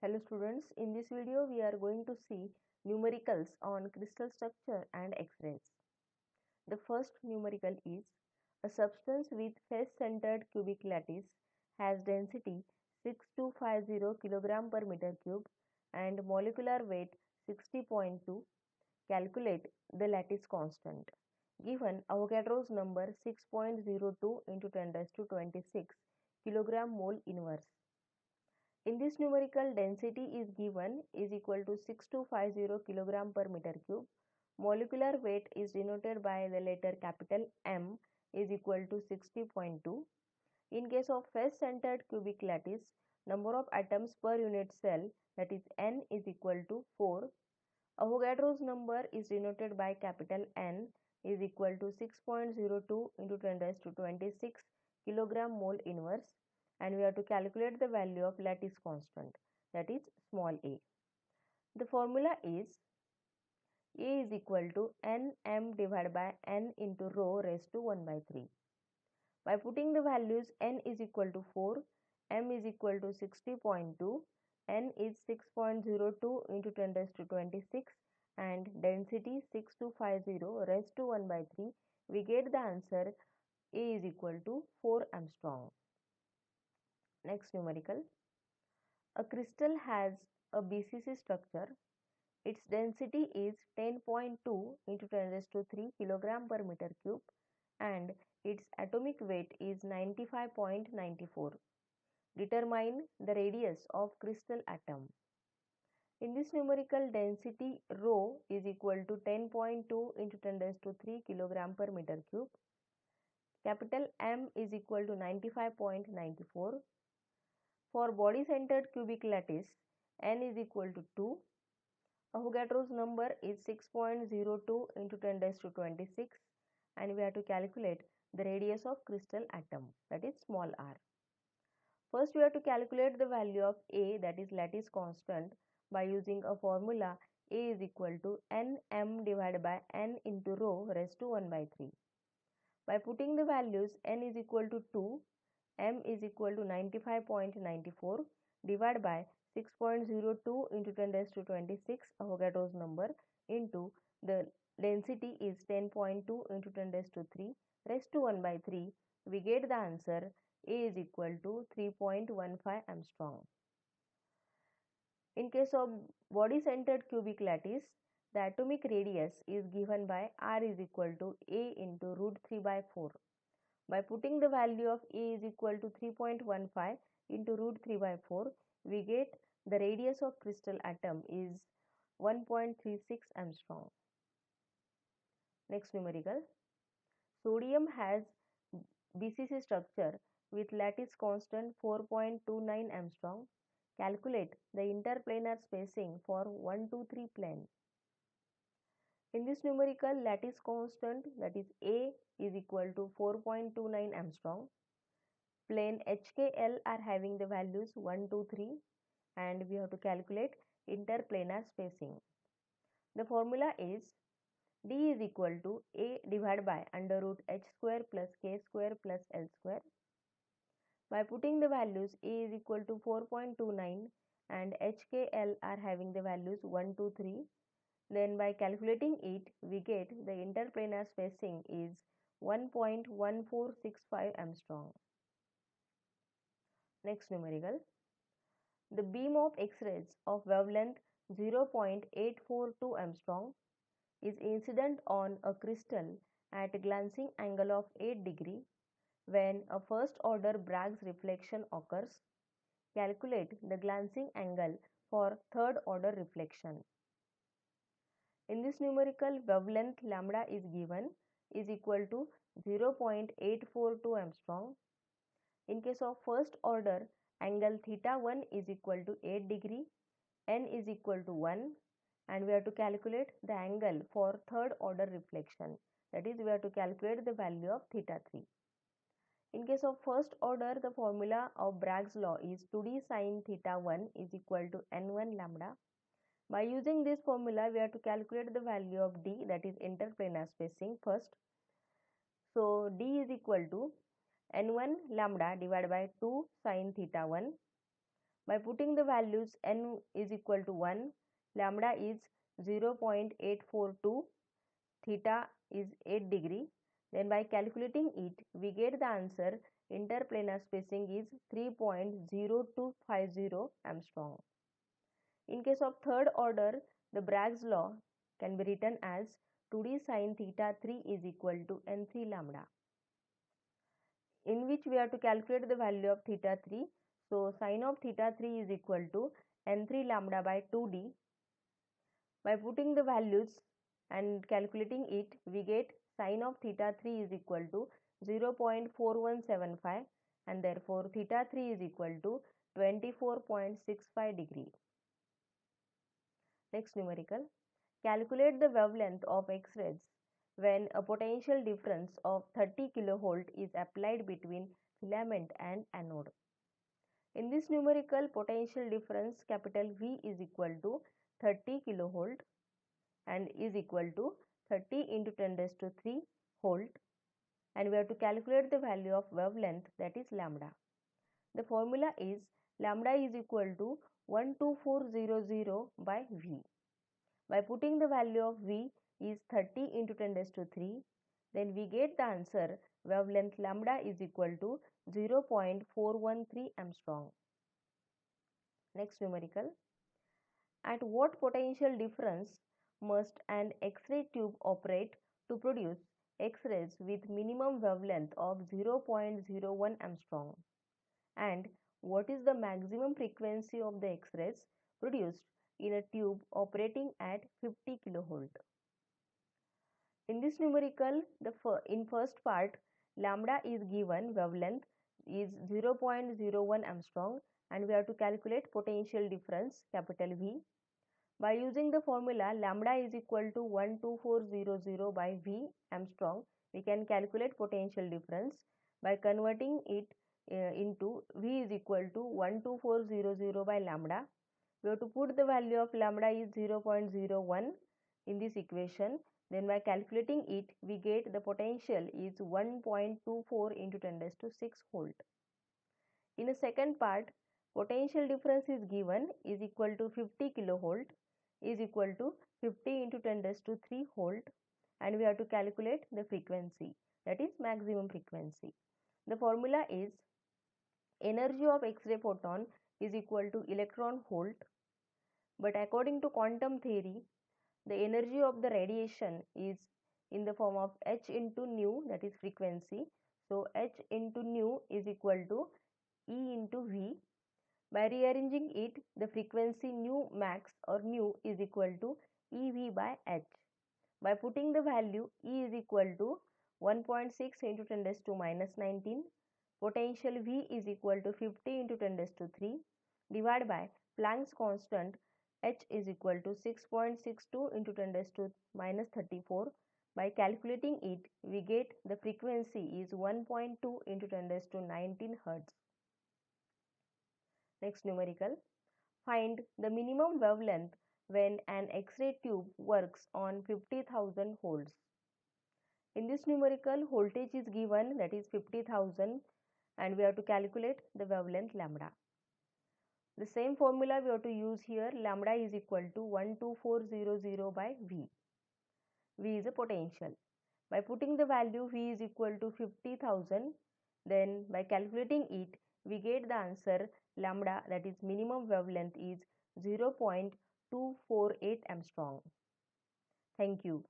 Hello students, in this video we are going to see numericals on crystal structure and X-rays. The first numerical is a substance with face-centered cubic lattice has density 6250 kg per meter cube and molecular weight 60.2. Calculate the lattice constant. Given Avogadro's number 6.02 into 10 raised to 26 kg mole inverse. In this numerical, density is given is equal to 6250 kg per meter cube. Molecular weight is denoted by the letter capital M is equal to 60.2. In case of face-centered cubic lattice, number of atoms per unit cell, that is N, is equal to 4. Avogadro's number is denoted by capital N is equal to 6.02 into 10 raised to 26 kilogram mole inverse, and we have to calculate the value of lattice constant, that is small a. The formula is A is equal to Nm divided by N into rho raised to 1 by 3. By putting the values N is equal to 4, M is equal to 60.2, N is 6.02 into 10 raised to 26 and density 6250 raised to 1 by 3, we get the answer A is equal to 4 Armstrong. Next numerical. A crystal has a BCC structure. Its density is 10.2 into 10 raised to 3 kg per meter cube and its atomic weight is 95.94. Determine the radius of crystal atom. In this numerical, density rho is equal to 10.2 into 10 raised to 3 kg per meter cube. Capital M is equal to 95.94. For body-centered cubic lattice, N is equal to 2. Avogadro's number is 6.02 into 10 raised to 26 and we have to calculate the radius of crystal atom, that is small r. First we have to calculate the value of A, that is lattice constant, by using a formula A is equal to Nm divided by N into rho raised to 1 by 3. By putting the values N is equal to 2, M is equal to 95.94 divided by 6.02 into 10 raised to 26 Avogadro's number into the density is 10.2 into 10 raised to 3 raised to 1 by 3, we get the answer A is equal to 3.15 Armstrong. In case of body-centered cubic lattice, the atomic radius is given by R is equal to A into root 3 by 4. By putting the value of A is equal to 3.15 into root 3 by 4, we get the radius of crystal atom is 1.36 Armstrong. Next numerical. Sodium has BCC structure with lattice constant 4.29 Armstrong. Calculate the interplanar spacing for 1, 2, 3 plane. In this numerical, lattice constant, that is A, is equal to 4.29 Armstrong. Plane HKL are having the values 1, 2, 3 and we have to calculate interplanar spacing. The formula is D is equal to A divided by under root h square plus k square plus l square. By putting the values A is equal to 4.29 and HKL are having the values 1, 2, 3. Then by calculating it, we get the interplanar spacing is 1.1465 Armstrong. Next numerical. The beam of X-rays of wavelength 0.842 Armstrong is incident on a crystal at a glancing angle of 8 degree when a first order Bragg's reflection occurs. Calculate the glancing angle for third order reflection. In this numerical, wavelength lambda is given is equal to 0.842 Armstrong. In case of first order, angle theta 1 is equal to 8 degree, n is equal to 1 and we have to calculate the angle for third order reflection, that is we have to calculate the value of theta 3. In case of first order, the formula of Bragg's law is 2d sin theta 1 is equal to n1 lambda. By using this formula, we have to calculate the value of d, that is interplanar spacing first. So d is equal to n1 lambda divided by 2 sin theta 1. By putting the values n is equal to 1, lambda is 0.842, theta is 8 degree. Then by calculating it, we get the answer interplanar spacing is 3.0250 Armstrong. In case of third order, the Bragg's law can be written as 2d sin theta 3 is equal to n3 lambda, in which we have to calculate the value of theta 3. So sin of theta 3 is equal to n3 lambda by 2d. By putting the values and calculating it, we get sin of theta 3 is equal to 0.4175, and therefore theta 3 is equal to 24.65 degree. Next numerical. Calculate the wavelength of X-rays when a potential difference of 30 kV is applied between filament and anode. In this numerical, potential difference capital V is equal to 30 kV and is equal to 30 into 10 raised to 3 volt, and we have to calculate the value of wavelength, that is lambda. The formula is lambda is equal to 12400 by V. By putting the value of V is 30 into 10 raised to 3, then we get the answer wavelength lambda is equal to 0.413 Armstrong. Next numerical. At what potential difference must an X-ray tube operate to produce X-rays with minimum wavelength of 0.01 Armstrong? And what is the maximum frequency of the X-rays produced in a tube operating at 50 kV? In this numerical, in first part, lambda is given, wavelength is 0.01 Armstrong, and we have to calculate potential difference capital V. By using the formula lambda is equal to 12400 by V Armstrong, we can calculate potential difference. By converting it into V is equal to 12400 by lambda, we have to put the value of lambda is 0.01 in this equation. Then by calculating it, we get the potential is 1.24 into 10 raised to 6 volt. In the second part, potential difference is given is equal to 50 kilovolt is equal to 50 into 10 raised to 3 volt, and we have to calculate the frequency, that is maximum frequency. The formula is energy of X-ray photon is equal to electron volt, but according to quantum theory, the energy of the radiation is in the form of h into nu, that is frequency. So h into nu is equal to E into V. By rearranging it, the frequency nu max or nu is equal to EV by h. By putting the value E is equal to 1.6 into 10 raised to minus 19, potential V is equal to 50 into 10 raised to 3, divided by Planck's constant h is equal to 6.62 into 10 raised to minus 34. By calculating it, we get the frequency is 1.2 into 10 raised to 19 Hz. Next numerical. Find the minimum wavelength when an X-ray tube works on 50,000 volts. In this numerical, voltage is given, that is 50,000, and we have to calculate the wavelength lambda. The same formula we have to use here. Lambda is equal to 12400 by V. V is a potential. By putting the value V is equal to 50,000, then by calculating it, we get the answer lambda, that is minimum wavelength is 0.248 Armstrong. Thank you.